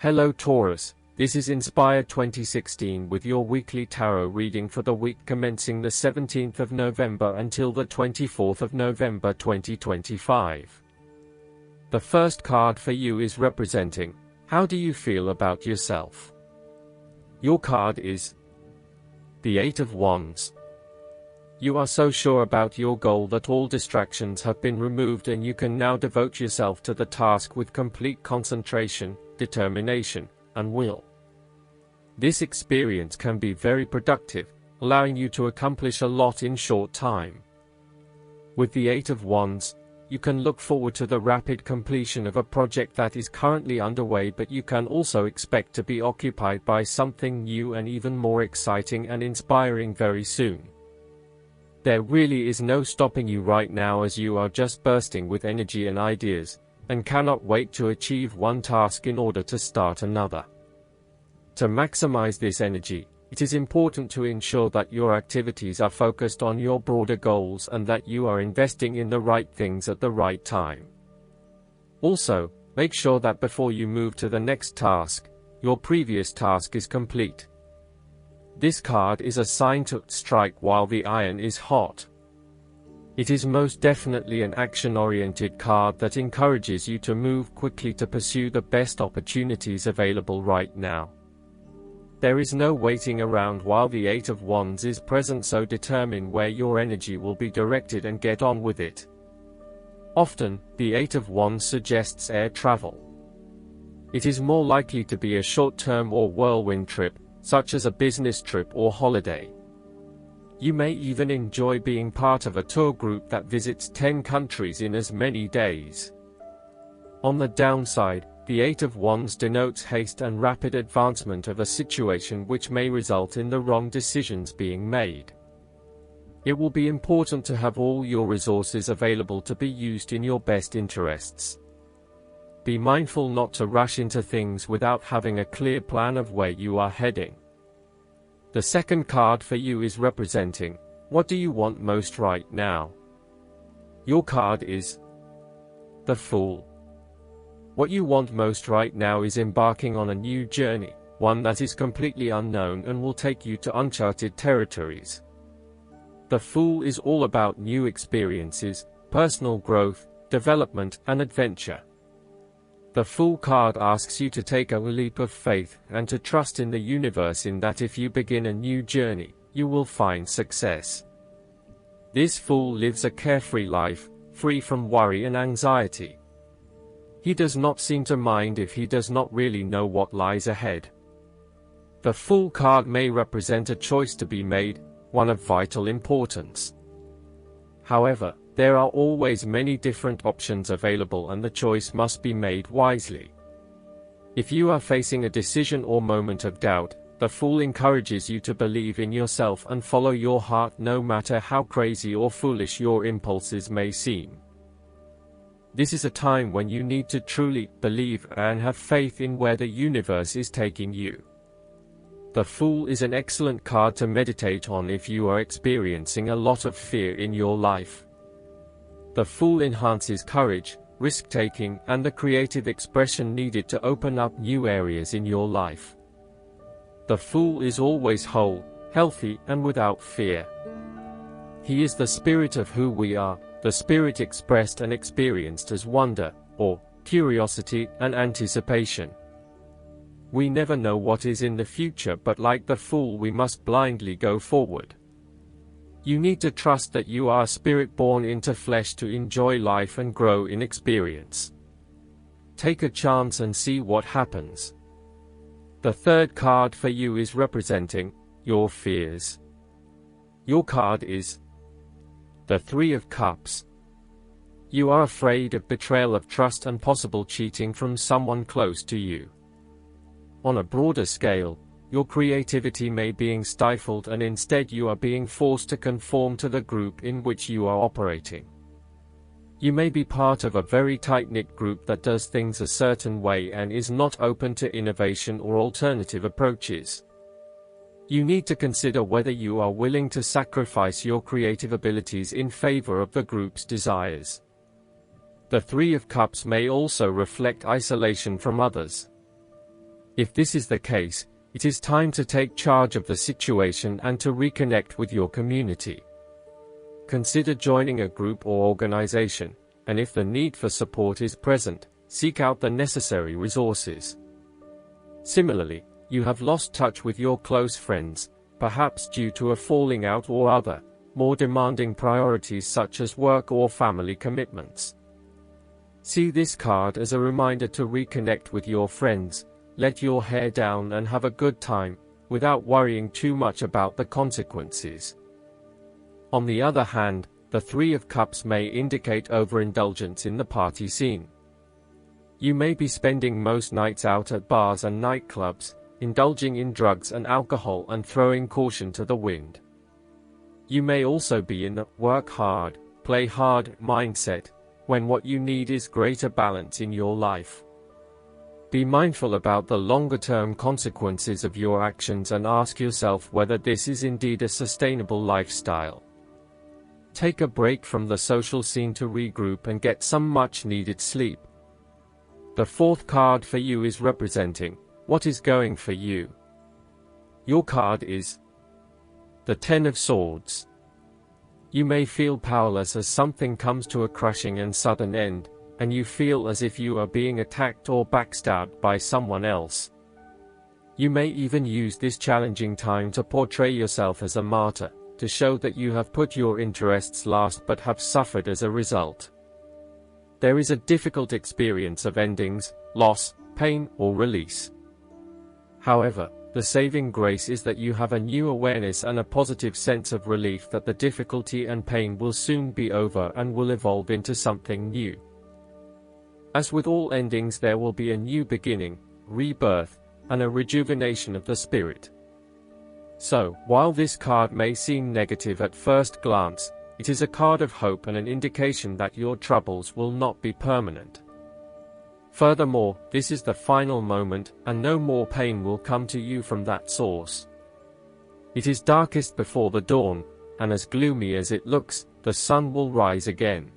Hello Taurus, this is Inspired 2016 with your weekly tarot reading for the week commencing the 17th of November until the 24th of November 2025. The first card for you is representing, how do you feel about yourself? Your card is the Eight of Wands. You are so sure about your goal that all distractions have been removed and you can now devote yourself to the task with complete concentration, determination, and will. This experience can be very productive, allowing you to accomplish a lot in short time. With the Eight of Wands, you can look forward to the rapid completion of a project that is currently underway, but you can also expect to be occupied by something new and even more exciting and inspiring very soon. There really is no stopping you right now, as you are just bursting with energy and ideas, and cannot wait to achieve one task in order to start another. To maximize this energy, it is important to ensure that your activities are focused on your broader goals and that you are investing in the right things at the right time. Also, make sure that before you move to the next task, your previous task is complete. This card is a sign to strike while the iron is hot. It is most definitely an action-oriented card that encourages you to move quickly to pursue the best opportunities available right now. There is no waiting around while the Eight of Wands is present, so determine where your energy will be directed and get on with it. Often, the Eight of Wands suggests air travel. It is more likely to be a short-term or whirlwind trip, such as a business trip or holiday. You may even enjoy being part of a tour group that visits 10 countries in as many days. On the downside, the Eight of Wands denotes haste and rapid advancement of a situation, which may result in the wrong decisions being made. It will be important to have all your resources available to be used in your best interests. Be mindful not to rush into things without having a clear plan of where you are heading. The second card for you is representing, what do you want most right now? Your card is the Fool. What you want most right now is embarking on a new journey, one that is completely unknown and will take you to uncharted territories. The Fool is all about new experiences, personal growth, development, and adventure. The Fool card asks you to take a leap of faith and to trust in the universe, in that if you begin a new journey, you will find success. This Fool lives a carefree life, free from worry and anxiety. He does not seem to mind if he does not really know what lies ahead. The Fool card may represent a choice to be made, one of vital importance. However, there are always many different options available and the choice must be made wisely. If you are facing a decision or moment of doubt, the Fool encourages you to believe in yourself and follow your heart, no matter how crazy or foolish your impulses may seem. This is a time when you need to truly believe and have faith in where the universe is taking you. The Fool is an excellent card to meditate on if you are experiencing a lot of fear in your life. The Fool enhances courage, risk-taking, and the creative expression needed to open up new areas in your life. The Fool is always whole, healthy, and without fear. He is the spirit of who we are, the spirit expressed and experienced as wonder, or curiosity and anticipation. We never know what is in the future, but like the Fool, we must blindly go forward. You need to trust that you are a spirit born into flesh to enjoy life and grow in experience. Take a chance and see what happens. The third card for you is representing your fears. Your card is the Three of Cups. You are afraid of betrayal of trust and possible cheating from someone close to you. On a broader scale, your creativity may be stifled and instead you are being forced to conform to the group in which you are operating. You may be part of a very tight-knit group that does things a certain way and is not open to innovation or alternative approaches. You need to consider whether you are willing to sacrifice your creative abilities in favor of the group's desires. The Three of Cups may also reflect isolation from others. If this is the case, it is time to take charge of the situation and to reconnect with your community. Consider joining a group or organization, and if the need for support is present, seek out the necessary resources. Similarly, you have lost touch with your close friends, perhaps due to a falling out or other, more demanding priorities such as work or family commitments. See this card as a reminder to reconnect with your friends, let your hair down and have a good time, without worrying too much about the consequences. On the other hand, the Three of Cups may indicate overindulgence in the party scene. You may be spending most nights out at bars and nightclubs, indulging in drugs and alcohol and throwing caution to the wind. You may also be in the work hard, play hard mindset, when what you need is greater balance in your life. Be mindful about the longer-term consequences of your actions and ask yourself whether this is indeed a sustainable lifestyle. Take a break from the social scene to regroup and get some much-needed sleep. The fourth card for you is representing what is going for you. Your card is the Ten of Swords. You may feel powerless as something comes to a crushing and sudden end, and you feel as if you are being attacked or backstabbed by someone else. You may even use this challenging time to portray yourself as a martyr, to show that you have put your interests last but have suffered as a result. There is a difficult experience of endings, loss, pain, or release. However, the saving grace is that you have a new awareness and a positive sense of relief that the difficulty and pain will soon be over and will evolve into something new. As with all endings, there will be a new beginning, rebirth, and a rejuvenation of the spirit. So, while this card may seem negative at first glance, it is a card of hope and an indication that your troubles will not be permanent. Furthermore, this is the final moment, and no more pain will come to you from that source. It is darkest before the dawn, and as gloomy as it looks, the sun will rise again.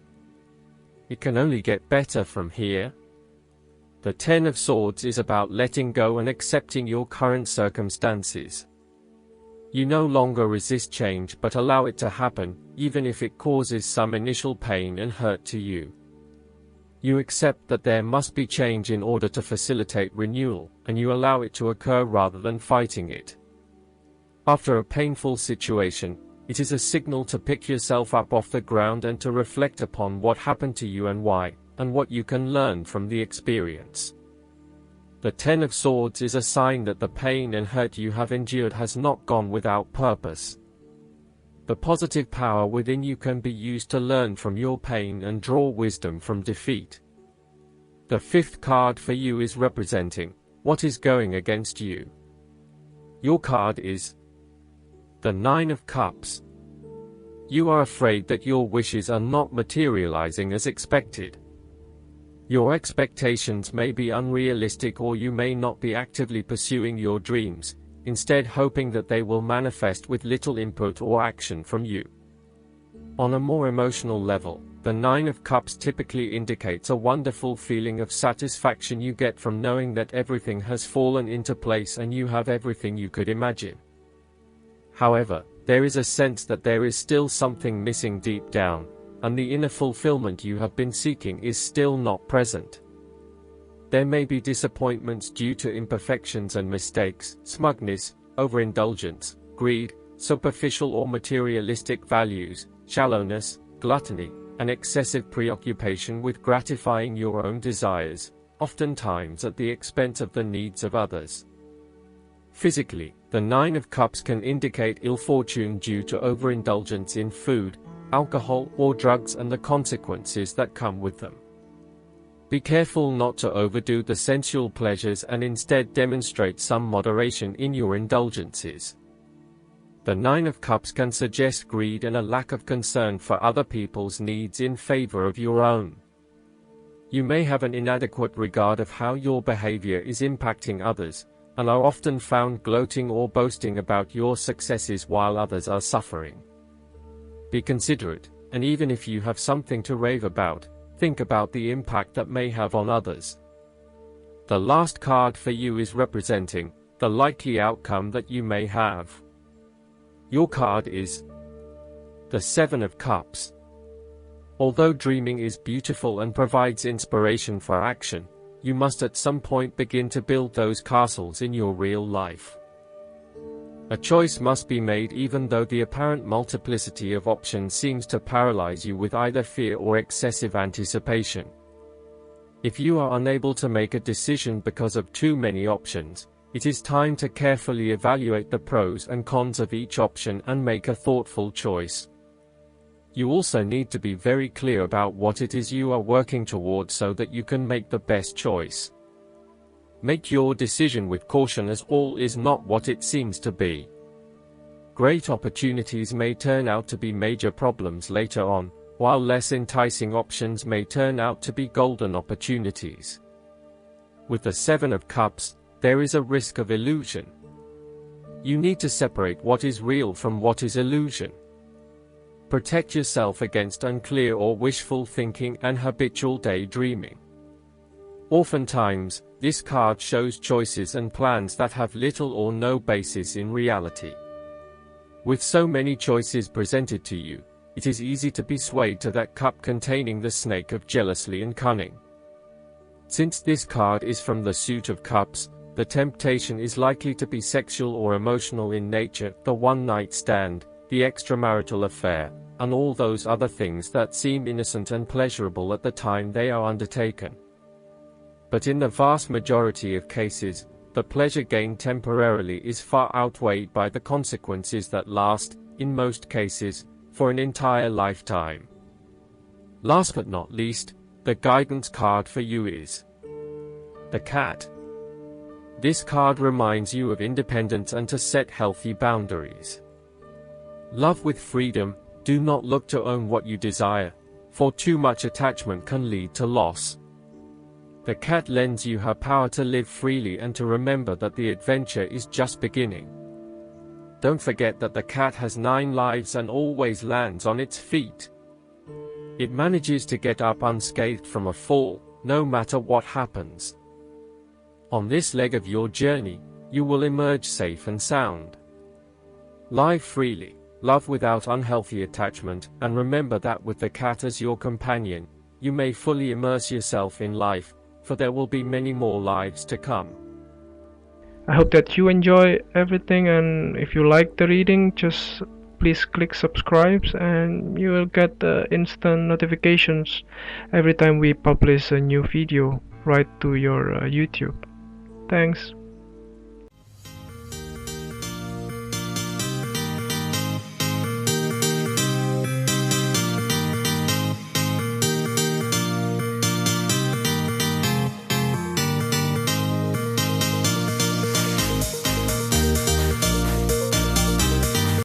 It can only get better from here. The Ten of Swords is about letting go and accepting your current circumstances. You no longer resist change but allow it to happen, even if it causes some initial pain and hurt to you. You accept that there must be change in order to facilitate renewal, and you allow it to occur rather than fighting it. After a painful situation, it is a signal to pick yourself up off the ground and to reflect upon what happened to you and why, and what you can learn from the experience. The Ten of Swords is a sign that the pain and hurt you have endured has not gone without purpose. The positive power within you can be used to learn from your pain and draw wisdom from defeat. The fifth card for you is representing what is going against you. Your card is the Nine of Cups. You are afraid that your wishes are not materializing as expected. Your expectations may be unrealistic, or you may not be actively pursuing your dreams, instead hoping that they will manifest with little input or action from you. On a more emotional level, the Nine of Cups typically indicates a wonderful feeling of satisfaction you get from knowing that everything has fallen into place and you have everything you could imagine. However, there is a sense that there is still something missing deep down, and the inner fulfillment you have been seeking is still not present. There may be disappointments due to imperfections and mistakes, smugness, overindulgence, greed, superficial or materialistic values, shallowness, gluttony, and excessive preoccupation with gratifying your own desires, oftentimes at the expense of the needs of others. Physically, the Nine of Cups can indicate ill fortune due to overindulgence in food, alcohol, or drugs and the consequences that come with them. Be careful not to overdo the sensual pleasures and instead demonstrate some moderation in your indulgences. The Nine of Cups can suggest greed and a lack of concern for other people's needs in favor of your own. You may have an inadequate regard of how your behavior is impacting others, and are often found gloating or boasting about your successes while others are suffering. Be considerate, and even if you have something to rave about, think about the impact that may have on others. The last card for you is representing the likely outcome that you may have. Your card is the Seven of Cups. Although dreaming is beautiful and provides inspiration for action, you must at some point begin to build those castles in your real life. A choice must be made even though the apparent multiplicity of options seems to paralyze you with either fear or excessive anticipation. If you are unable to make a decision because of too many options, it is time to carefully evaluate the pros and cons of each option and make a thoughtful choice. You also need to be very clear about what it is you are working towards so that you can make the best choice. Make your decision with caution, as all is not what it seems to be. Great opportunities may turn out to be major problems later on, while less enticing options may turn out to be golden opportunities. With the Seven of Cups, there is a risk of illusion. You need to separate what is real from what is illusion. Protect yourself against unclear or wishful thinking and habitual daydreaming. Oftentimes, this card shows choices and plans that have little or no basis in reality. With so many choices presented to you, it is easy to be swayed to that cup containing the snake of jealousy and cunning. Since this card is from the suit of cups, the temptation is likely to be sexual or emotional in nature, the one-night stand, the extramarital affair, and all those other things that seem innocent and pleasurable at the time they are undertaken. But in the vast majority of cases, the pleasure gained temporarily is far outweighed by the consequences that last, in most cases, for an entire lifetime. Last but not least, the guidance card for you is the Cat. This card reminds you of independence and to set healthy boundaries. Love with freedom. Do not look to own what you desire, for too much attachment can lead to loss. The cat lends you her power to live freely and to remember that the adventure is just beginning. Don't forget that the cat has 9 lives and always lands on its feet. It manages to get up unscathed from a fall, no matter what happens. On this leg of your journey, you will emerge safe and sound. Live freely. Love without unhealthy attachment, and remember that with the cat as your companion, you may fully immerse yourself in life, for there will be many more lives to come. I hope that you enjoy everything, and if you like the reading, just please click subscribe and you will get the instant notifications every time we publish a new video right to your YouTube. Thanks.